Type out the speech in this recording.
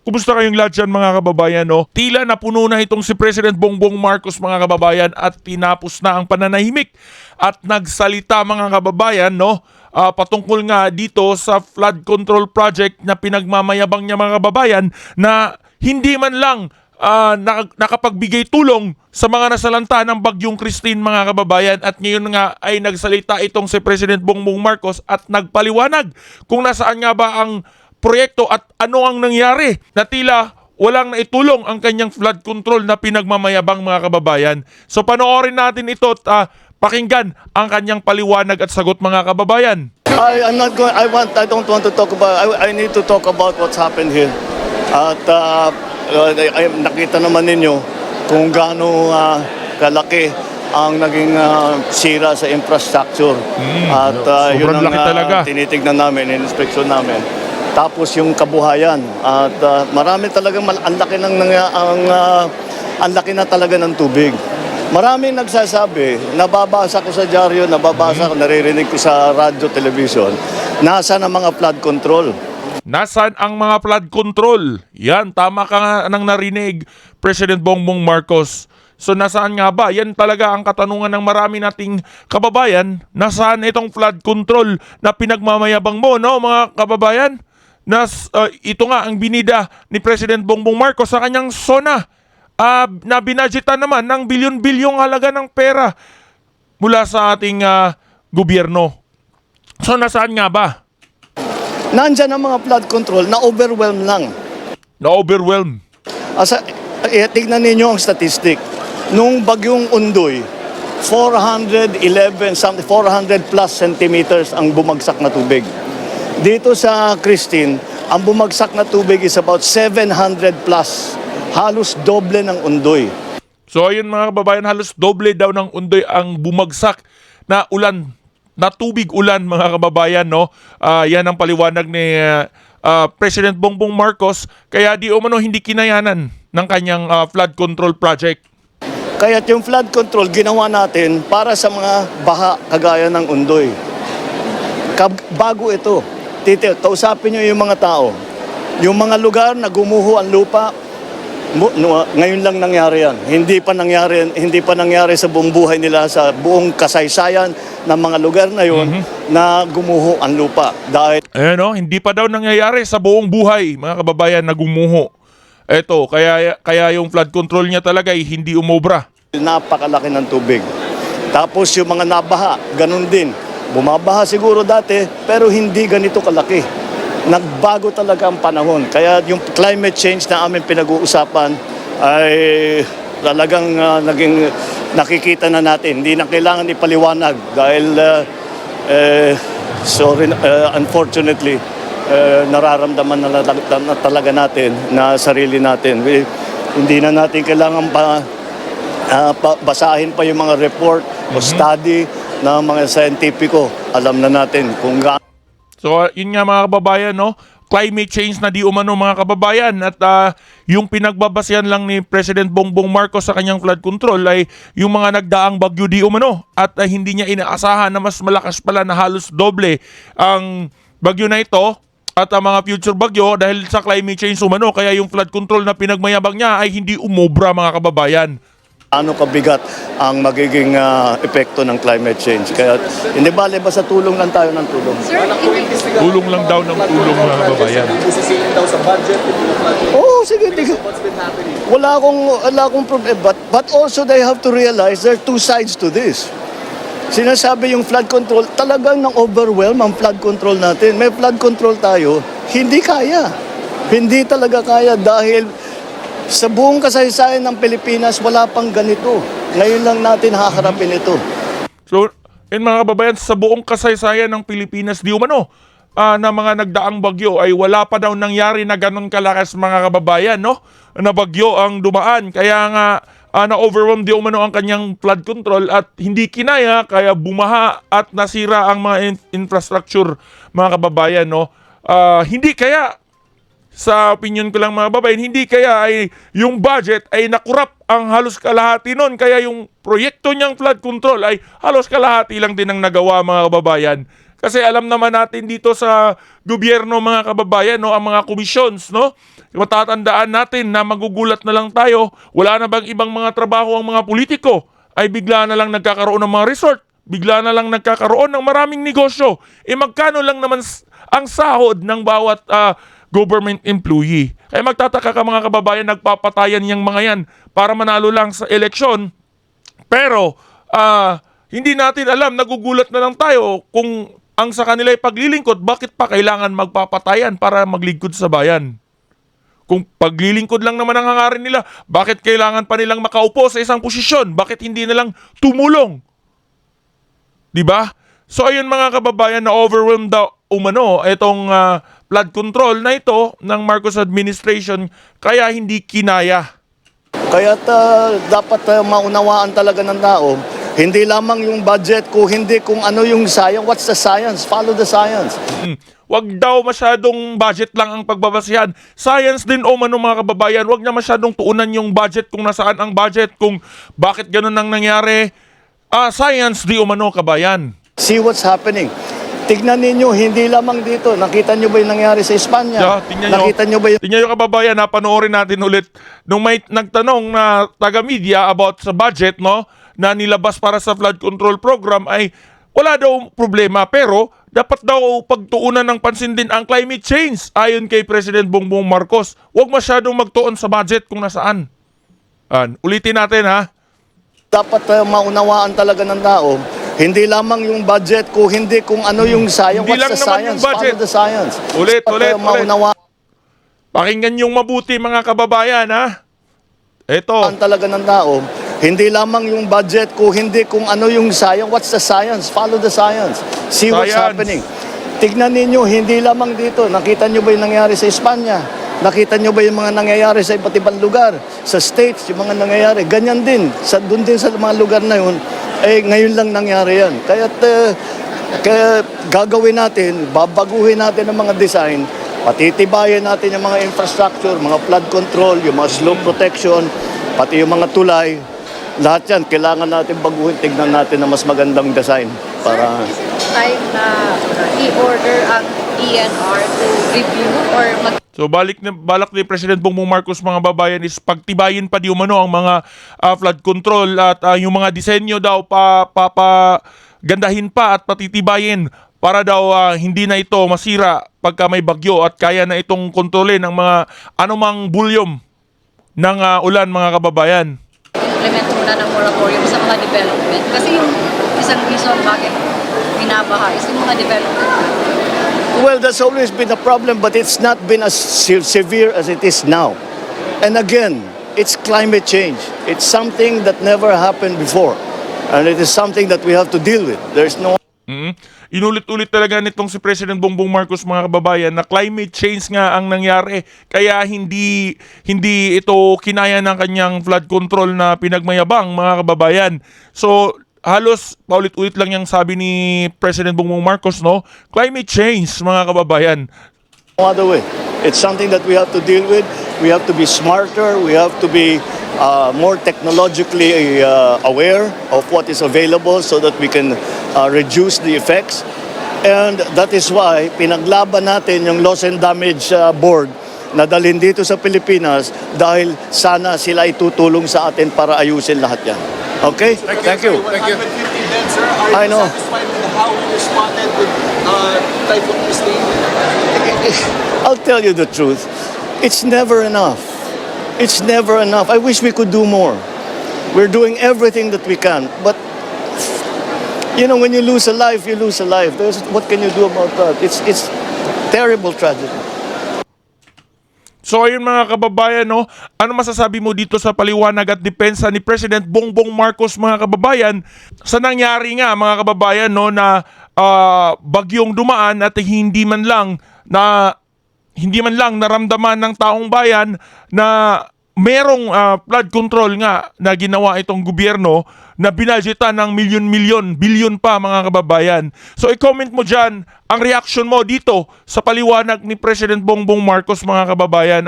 Kumusta kayong lahat dyan mga kababayan, no? Tila napuno na itong si President Bongbong Marcos mga kababayan at tinapos na ang pananahimik at nagsalita mga kababayan, no? Patungkol nga dito sa flood control project na pinagmamayabang niya mga kababayan na hindi man lang nakapagbigay tulong sa mga nasalanta ng Bagyong Christine mga kababayan, at ngayon nga ay nagsalita itong si President Bongbong Marcos at nagpaliwanag kung nasaan nga ba ang proyekto at ano ang nangyari na tila walang naitulong ang kanyang flood control na pinagmamayabang mga kababayan. So panoorin natin ito at pakinggan ang kanyang paliwanag at sagot mga kababayan. I don't want to talk about. I need to talk about what's happened here. At nakita naman ninyo kung gaano kalaki ang naging sira sa infrastructure. At yun ang tinitignan namin, in-inspection namin. Tapos yung kabuhayan. At marami talagang ang laki na talaga ng tubig. Maraming nagsasabi, nababasa ko sa dyaryo, naririnig ko sa radyo, television, nasaan ang mga flood control? Nasaan ang mga flood control? Yan, tama ka nga nang narinig, President Bongbong Marcos. So nasaan nga ba? Yan talaga ang katanungan ng marami nating kababayan. Nasaan itong flood control na pinagmamayabang mo, no mga kababayan? Ito nga ang binida ni President Bongbong Marcos sa kanyang SONA. Na binadgetan naman ng bilyon-bilyong halaga ng pera mula sa ating gobyerno. So nasaan nga ba? Nandyan ang mga flood control na overwhelm lang. Na-overwhelm. Tignan ninyo ang statistic. Nung bagyong Undoy, 400 plus centimeters ang bumagsak na tubig. Dito sa Christine, ang bumagsak na tubig is about 700 plus. Halos doble ng Undoy. So ayun mga kababayan, halos doble daw ng Undoy ang bumagsak na ulan, na tubig ulan mga kababayan, no? Yan ang paliwanag ni President Bongbong Marcos, kaya di umano hindi kinayanan ng kanyang flood control project. Kaya yung flood control ginawa natin para sa mga baha kagaya ng Undoy. Bago ito, kausapin nyo yung mga tao. Yung mga lugar na gumuho ang lupa, ngayon lang nangyari yan. Hindi pa nangyari sa buong buhay nila, sa buong kasaysayan ng mga lugar na yun na gumuho ang lupa. Dahil hindi pa daw nangyayari sa buong buhay mga kababayan na gumuho. Eto, kaya yung flood control niya talaga ay hindi umobra. Napakalaki ng tubig. Tapos yung mga nabaha, ganun din. Bumabaha siguro dati, pero hindi ganito kalaki. Nagbago talaga ang panahon. Kaya yung climate change na aming pinag-uusapan ay talagang naging nakikita na natin. Hindi na kailangan ipaliwanag dahil unfortunately nararamdaman na talaga natin na sarili natin. Hindi na natin kailangan basahin pa yung mga report o study ng mga scientifico. Alam na natin kung gaano. So yun nga mga kababayan, no? Climate change na di umano mga kababayan, at yung pinagbabasihan lang ni President Bongbong Marcos sa kanyang flood control ay yung mga nagdaang bagyo di umano, at hindi niya inaasahan na mas malakas pala na halos doble ang bagyo na ito at ang mga future bagyo dahil sa climate change umano, kaya yung flood control na pinagmayabang niya ay hindi umobra mga kababayan. Ano kabigat ang magiging epekto ng climate change. Kaya hindi bale basta tulong lang tayo ng tulong. Tulong lang daw ng tulong mga kababayan. Oh, sige. Wala akong problem. But also they have to realize there are two sides to this. Sinasabi yung flood control, talagang nang overwhelm ang flood control natin. May flood control tayo, hindi kaya. Hindi talaga kaya dahil sa buong kasaysayan ng Pilipinas, wala pang ganito. Ngayon lang natin haharapin ito. So, mga kababayan, sa buong kasaysayan ng Pilipinas, di umano, na mga nagdaang bagyo ay wala pa daw nangyari na ganun kalakas mga kababayan, no? Na bagyo ang dumaan. Kaya nga, na-overwhelm di umano ang kanyang flood control at hindi kinaya, kaya bumaha at nasira ang mga infrastructure mga kababayan, no? Hindi kaya, sa opinion ko lang mga kababayan, hindi kaya ay yung budget ay nakurap ang halos kalahati nun. Kaya yung proyekto niyang flood control ay halos kalahati lang din ang nagawa mga kababayan. Kasi alam naman natin dito sa gobyerno mga kababayan, no, ang mga commissions, no? Matatandaan natin na magugulat na lang tayo, wala na bang ibang mga trabaho ang mga politiko, ay bigla na lang nagkakaroon ng mga resort, bigla na lang nagkakaroon ng maraming negosyo. Magkano lang naman ang sahod ng bawat government employee? Kaya magtataka ka mga kababayan, nagpapatayan yung mga yan para manalo lang sa eleksyon. Pero hindi natin alam, nagugulat na lang tayo kung ang sa kanila ay paglilingkod, bakit pa kailangan magpapatayan para maglingkod sa bayan? Kung paglilingkod lang naman ang hangarin nila, bakit kailangan pa nilang makaupo sa isang posisyon? Bakit hindi na lang tumulong? 'Di ba? So ayun mga kababayan, na overwhelmed daw umano itong flood control na ito ng Marcos administration, kaya hindi kinaya. Kaya dapat maunawaan talaga ng tao, hindi lamang yung budget ko, hindi kung ano yung science. What's the science? Follow the science. Wag daw masyadong budget lang ang pagbabasihan. Science din umano mga kababayan. Wag na masyadong tuunan yung budget kung nasaan ang budget, kung bakit ganun ang nangyari. Science di umano, kabayan. See what's happening. Tignan ninyo, hindi lamang dito. Nakita nyo ba yung nangyari sa Espanya? Tingnan nyo. Nakita nyo ba yung... Tingnan nyo kababayan, panoorin natin ulit. Nung may nagtanong na taga-media about sa budget, no, na nilabas para sa flood control program, ay wala daw problema. Pero dapat daw pagtuunan ng pansin din ang climate change. Ayon kay President Bongbong Marcos, huwag masyadong magtuon sa budget kung nasaan. Ulitin natin ha. Dapat maunawaan talaga ng tao, hindi lamang yung budget ko, hindi kung ano yung science. Hindi lang What's the naman science? yung budget. Follow the science. Ulit. Maunawaan Pakinggan yung mabuti mga kababayan ha. Ito. talaga ng tao, hindi lamang yung budget ko, hindi kung ano yung science. What's the science? Follow the science. See what's Science. happening. Tignan ninyo, hindi lamang dito. Nakita nyo ba yung nangyari sa Espanya? Nakita nyo ba yung mga nangyayari sa iba't ibang lugar? Sa states, yung mga nangyayari. Ganyan din. Doon din sa mga lugar na yun, ngayon lang nangyari yan. Kaya gagawin natin, babaguhin natin ang mga design, patitibayan natin yung mga infrastructure, mga flood control, yung mga slope protection, pati yung mga tulay. Lahat yan, kailangan natin baguhin, tignan natin na mas magandang design. Para... Sir, is it time na i-order ang DNR to review or So balak ni President Bongbong Marcos mga babayan is pagtibayin pa di umano ang mga flood control at yung mga disenyo daw gandahin pa at patitibayin para daw hindi na ito masira pagka may bagyo at kaya na itong kontrolin ng mga anumang bulyom ng ulan mga kababayan. implement muna ng moratorium sa mga development? Kasi yung isang reason bakit binabaha is yung mga development. Well, that's always been a problem, but it's not been as severe as it is now. And again, it's climate change. It's something that never happened before. And it is something that we have to deal with. There's no... Inulit-ulit talaga nitong si President Bongbong Marcos mga kababayan na climate change nga ang nangyari. Kaya hindi ito kinaya ng kanyang flood control na pinagmayabang mga kababayan. So halos paulit-ulit lang yung sabi ni President Bongbong Marcos, no? Climate change, mga kababayan. No other way. It's something that we have to deal with. We have to be smarter. We have to be more technologically aware of what is available so that we can reduce the effects. And that is why pinaglaban natin yung Loss and Damage Board na dalhin dito sa Pilipinas dahil sana sila itutulong sa atin para ayusin lahat yan. Okay? Thank you. 150 dead, sir. Are I you know. satisfied with how we responded with Typhoon Christine? I'll tell you the truth. It's never enough. It's never enough. I wish we could do more. We're doing everything that we can. But, you know, when you lose a life, you lose a life. What can you do about that? It's terrible tragedy. So ayun mga kababayan, no? Ano masasabi mo dito sa paliwanag at depensa ni President Bongbong Marcos mga kababayan sa nangyari nga mga kababayan, no, na bagyong dumaan at hindi man lang naramdaman ng taong bayan na merong flood control nga na ginawa itong gobyerno na binadgetan ng milyon-milyon, bilyon pa mga kababayan. So i-comment mo dyan ang reaction mo dito sa paliwanag ni President Bongbong Marcos mga kababayan.